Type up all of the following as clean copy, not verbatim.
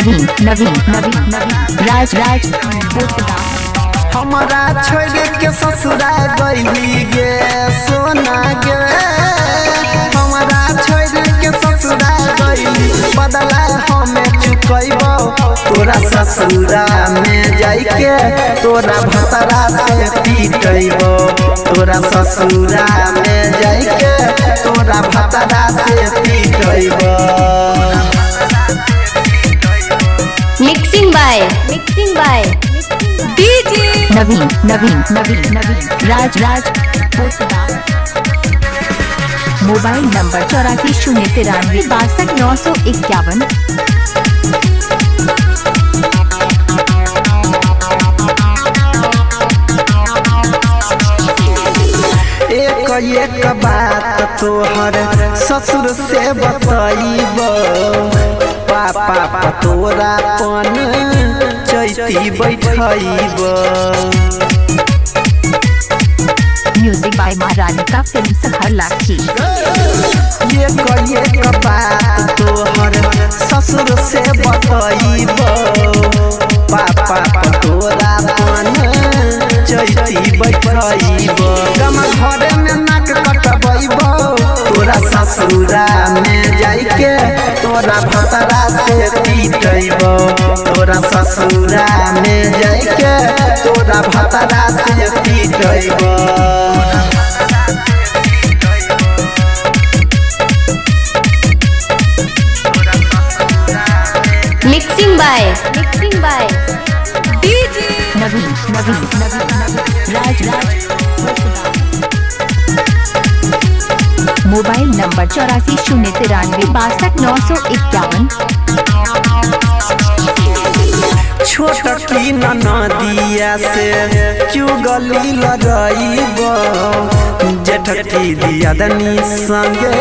नवीन नवीन नवीन नवीन राज राज हमारा छोड़ के ससुरा गई गे सोना गे, हमारा छोड़ के ससुरा गई बदला हमें चुकैबो तोरा ससुरा में जाइके तोरा भतरा से पीटैबो, तोरा ससुरा में जाइके तोरा भतरा से पीटैबो। Mixing by DJ Naveen Naveen Naveen Naveen Raj Raj mobile number 84 093 62 951। एक बात तोहर ससुर से बताइबो, पापा तोरा पन चैती बैठैबो। म्यूजिक बाय महारानी फिल्म सखर लाठी। एक बात तोहर ससुर से बताइबो, पापा तोरा पन चैती बैठैबो। गम घर में नाक कटबैबो तोरा ससुरा में जाइके तोरा भतरा से पीटैबो, तोरा ससुरा में जाइके तोरा भतरा से पीटैबो। Mixing by DJ Naveen Naveen Naveen Raj Raj mobile number 84 093 62 951। छोटकी ननदिया से चुगली लगाइबो, जेठकी दियादनी संगे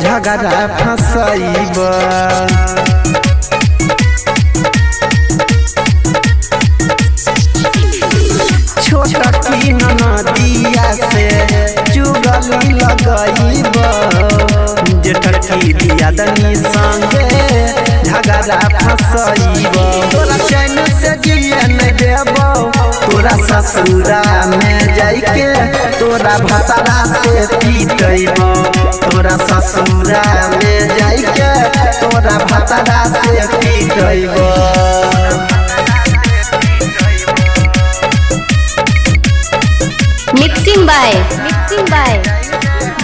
झगड़ा फंसाइबो। छोटकी ननदिया से चुगली लगाइबो, जेठकी दियादनी संगे झगड़ा फंसाइबो। तोरा चैन से जिए नहीं देबो तोरा ससुरा में जाइके तोरा भतरा से पीटैबो, तोरा ससुरा में जाइके तोरा भतरा से पीटैबो। Mixing by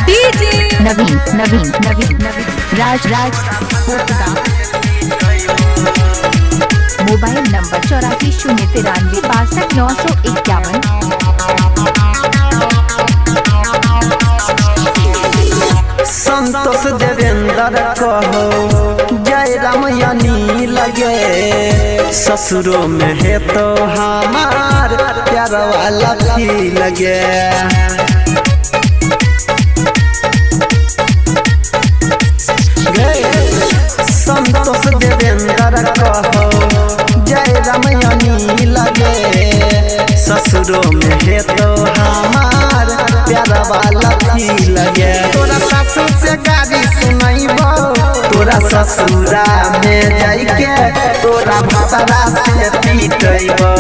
DJ Naveen Naveen Naveen Naveen Raj Raj mobile number 84 093 62 951। Santosh Devendra कहो जय राम यानी लगे, ससुरों में है तो हमार प्यार वाला भी लगे। संतोष देवेंद्र कहो जय राम यानी लगे, ससुरों में है तो हमार प्यार वाला भी लगे। तोरा ससुर से गाली सुनाइबो तोरा ससुरा में जाइके तोरा भतरा से पीटैबो,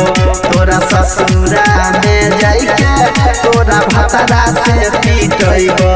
तोरा ससुरा में जाइके तोरा भतरा से पीटैबो।